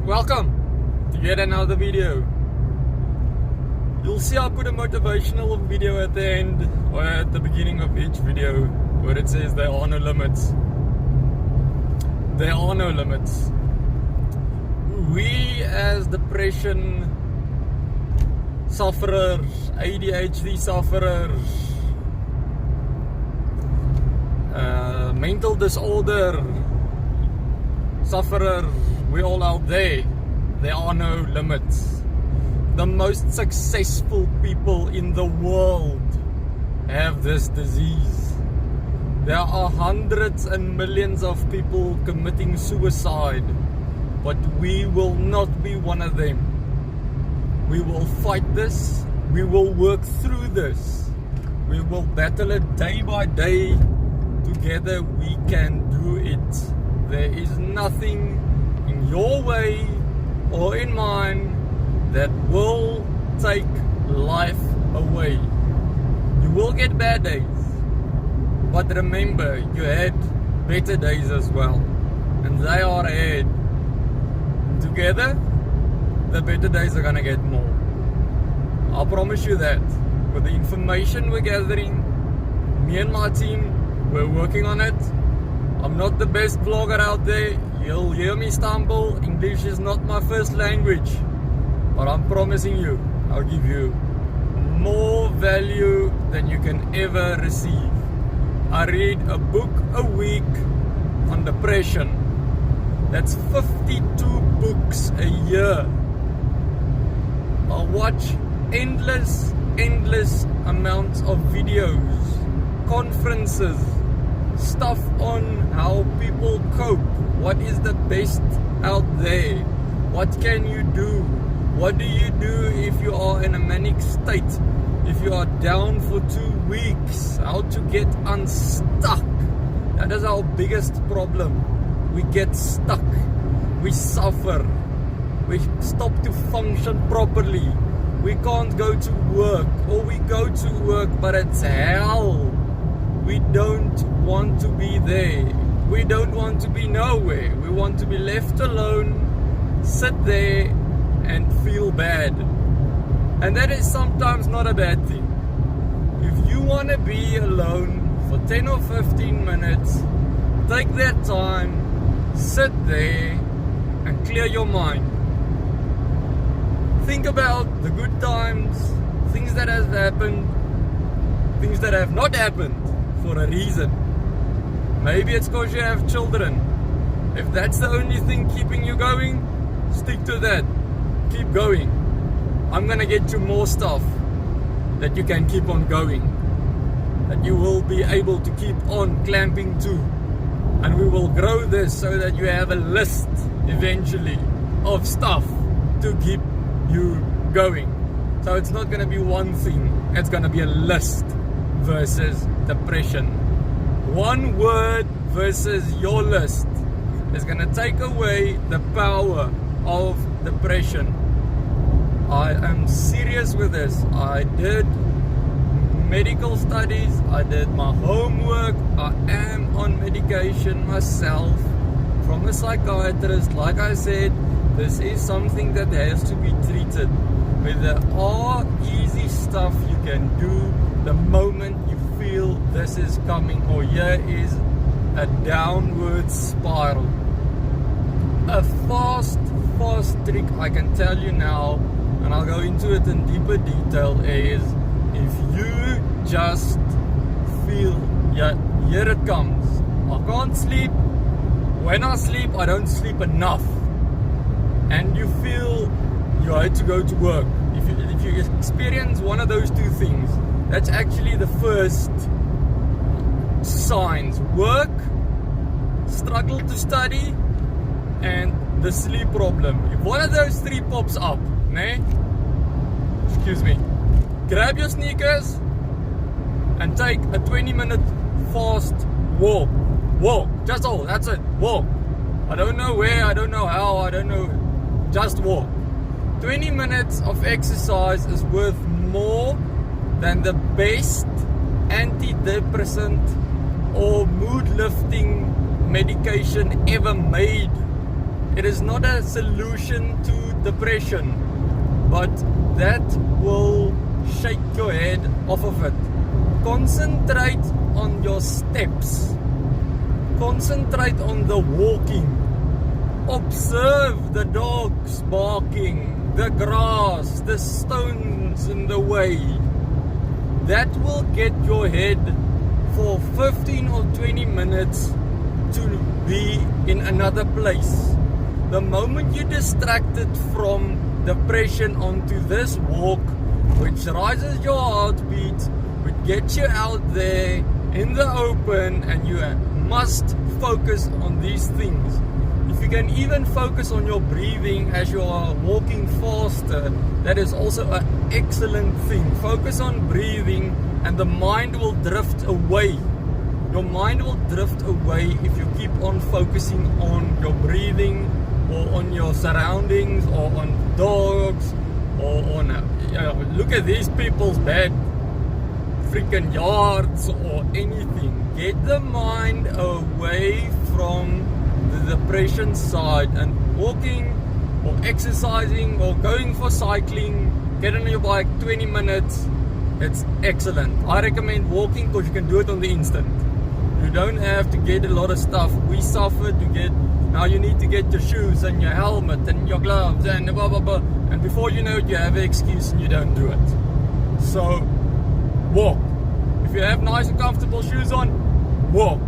Welcome to yet another video. You'll see I put a motivational video at the end or at the beginning of each video where it says there are no limits. There are no limits. We as depression sufferers, ADHD sufferers, mental disorder sufferers, we all out there. There are no limits. The most successful people in the world have this disease. There are hundreds and millions of people committing suicide, but we will not be one of them. We will fight this. We will work through this. We will battle it day by day. Together we can do it. There is nothing in your way or in mine that will take life away. You will get bad days, but remember, you had better days as well, and they are ahead. Together, the better days are gonna get more. I promise you that. With the information we're gathering, me and my team, we're working on it. I'm not the best vlogger out there. You'll hear me stumble. English is not my first language. But I'm promising you, I'll give you more value than you can ever receive. I read a book a week on depression. That's 52 books a year. I watch endless amounts of videos, conferences, stuff on how people cope. What is the best out there? What can you do? What do you do if you are in a manic state? If you are down for 2 weeks, how to get unstuck? That is our biggest problem. We get stuck. We suffer. We stop to function properly. We can't go to work, or we go to work but it's hell. We don't want to be there. We don't want to be nowhere. We want to be left alone, sit there and feel bad. And that is sometimes not a bad thing. If you want to be alone for 10 or 15 minutes, take that time, sit there and clear your mind. Think about the good times, things that have happened, things that have not happened for a reason. Maybe it's because you have children. If that's the only thing keeping you going, stick to that. Keep going. I'm gonna get you more stuff that you can keep on going, that you will be able to keep on clamping to, and we will grow this so that you have a list eventually of stuff to keep you going. So it's not gonna be one thing, it's gonna be a list versus depression. One word versus your list is gonna take away the power of depression. I am serious with this. I did medical studies, I did my homework, I am on medication myself from a psychiatrist. Like I said, this is something that has to be treated. But there are easy stuff you can do the moment you feel this is coming, or here is a downward spiral. A fast trick I can tell you now, and I'll go into it in deeper detail, is if you just feel, yeah, here it comes. I can't sleep. When I sleep, I don't sleep enough. And you feel you have to go to work. If you experience one of those two things, that's actually the first signs. Work, struggle to study, and the sleep problem. If one of those three pops up, excuse me, grab your sneakers and take a 20-minute fast walk. Just all, that's it, walk. I don't know where, I don't know how, I don't know, just walk. 20 minutes of exercise is worth more than the best antidepressant or mood lifting medication ever made. It is not a solution to depression, but that will shake your head off of it. Concentrate on your steps. Concentrate on the walking. Observe the dogs barking, the grass, the stones in the way. That will get your head for 15 or 20 minutes to be in another place. The moment you're distracted from depression onto this walk, which rises your heartbeat, which gets you out there in the open, and you must focus on these things. If you can even focus on your breathing as you are walking faster, that is also an excellent thing. Focus on breathing and the mind will drift away. Your mind will drift away if you keep on focusing on your breathing or on your surroundings or on dogs or on look at these people's bad freaking yards or anything. Get the mind away from the depression side, and walking or exercising or going for cycling, get on your bike 20 minutes, it's excellent. I recommend walking because you can do it on the instant. You don't have to get a lot of stuff. We suffered to get, now you need to get your shoes and your helmet and your gloves and blah blah blah, and before you know it you have an excuse and you don't do it. So walk. If you have nice and comfortable shoes on, walk.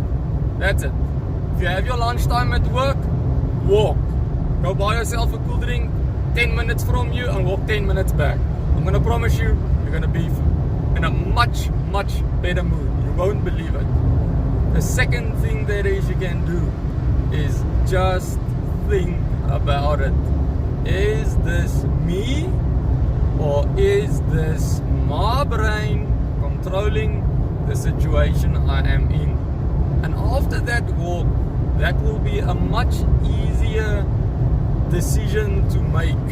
That's it. If you have your lunchtime at work, walk. Go buy yourself a cool drink 10 minutes from you and walk 10 minutes back. I'm gonna promise you, you're gonna be in a much better mood. You won't believe it. The second thing that is you can do is just think about it. Is this me, or is this my brain controlling the situation I am in? And after that walk, that will be a much easier decision to make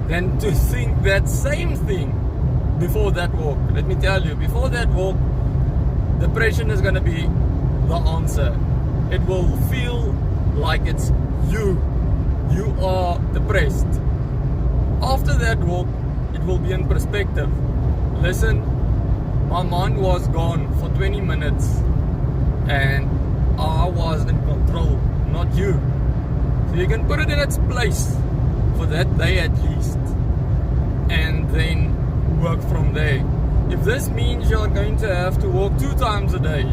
than to think that same thing before that walk. Let me tell you, before that walk, depression is going to be the answer. It will feel like it's you. You are depressed. After that walk, it will be in perspective. Listen, my mind was gone for 20 minutes and I was in control, not you. So you can put it in its place for that day at least, and then work from there. If this means you're going to have to walk 2 times a day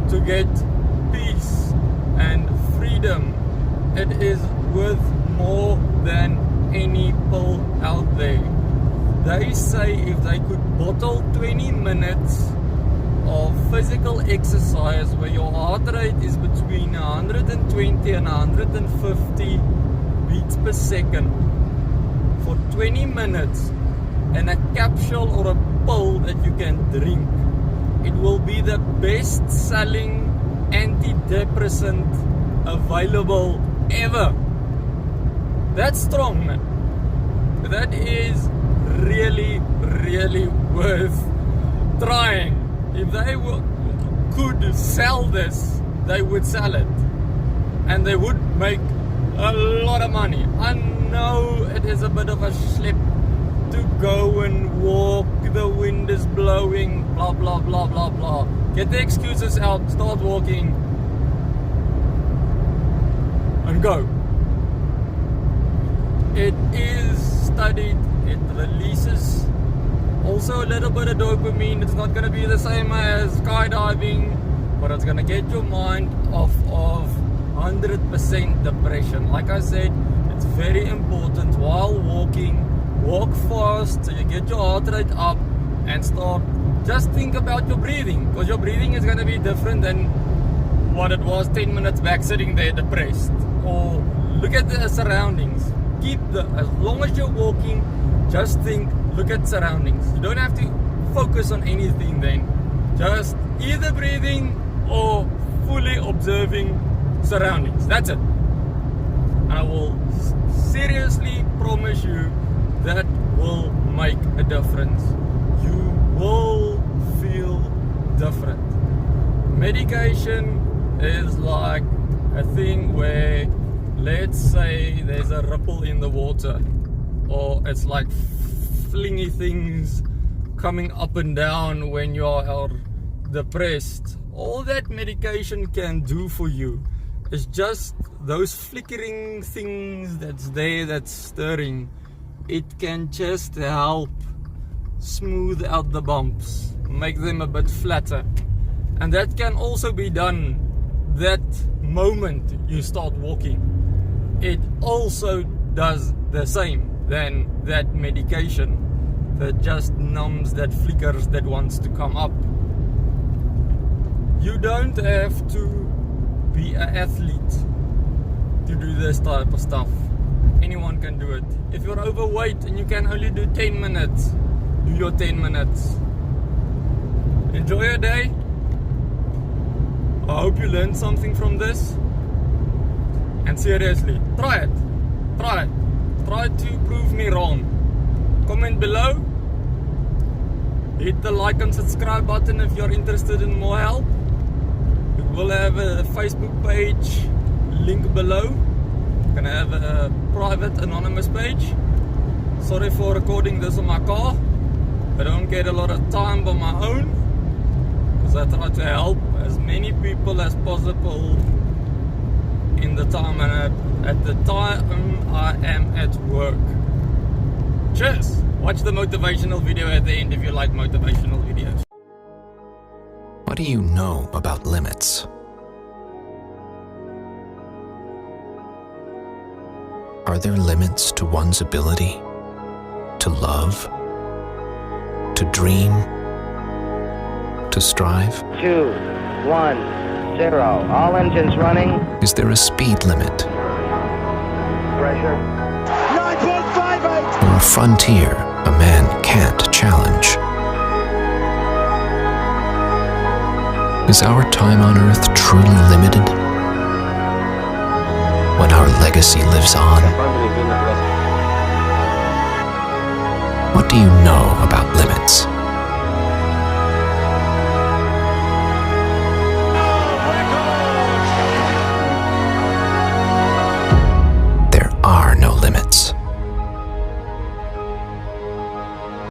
to get peace and freedom, it is worth more than any pill out there. They say if they could bottle 20 minutes of physical exercise where your heart rate is between 120 and 150 beats per second for 20 minutes and a capsule or a pill that you can drink, it will be the best selling antidepressant available ever. That's strong, man. That is really worth trying. If they could sell this, they would sell it, and they would make a lot of money. I know it is a bit of a slip to go and walk, the wind is blowing, blah blah blah blah blah. Get the excuses out, start walking and go. It is studied, it releases also a little bit of dopamine. It's not going to be the same as skydiving, but it's going to get your mind off of 100% depression. Like I said, it's very important while walking, walk fast so you get your heart rate up and start. Just think about your breathing, because your breathing is going to be different than what it was 10 minutes back sitting there depressed. Or look at the surroundings. As long as you're walking, just think, look at surroundings. You don't have to focus on anything then. Just either breathing or fully observing surroundings. That's it. And I will seriously promise you that will make a difference. You will feel different. Medication is like a thing where let's say there's a ripple in the water, or it's like flingy things coming up and down when you are depressed. All that medication can do for you is just those flickering things that's there, that's stirring. It can just help smooth out the bumps, make them a bit flatter. And that can also be done that moment you start walking. It also does the same than that medication that just numbs that flickers that wants to come up. You don't have to be an athlete to do this type of stuff. Anyone can do it. If you're overweight and you can only do 10 minutes, do your 10 minutes. Enjoy your day. I hope you learned something from this. And seriously, try it. Try it. Try to prove me wrong. Comment below. Hit the like and subscribe button if you're interested in more help. We will have a Facebook page, link below. We're gonna have a private anonymous page. Sorry for recording this on my car. I don't get a lot of time by my own, because I try to help as many people as possible in the time, and at the time I am at work. Cheers! Watch the motivational video at the end if you like motivational videos. What do you know about limits? Are there limits to one's ability to love, to dream, to strive? 2, 1, 0. All engines running. Is there a speed limit? Pressure. 9.58. Or a frontier a man can't challenge? Is our time on Earth truly limited? When our legacy lives on? What do you know about limits?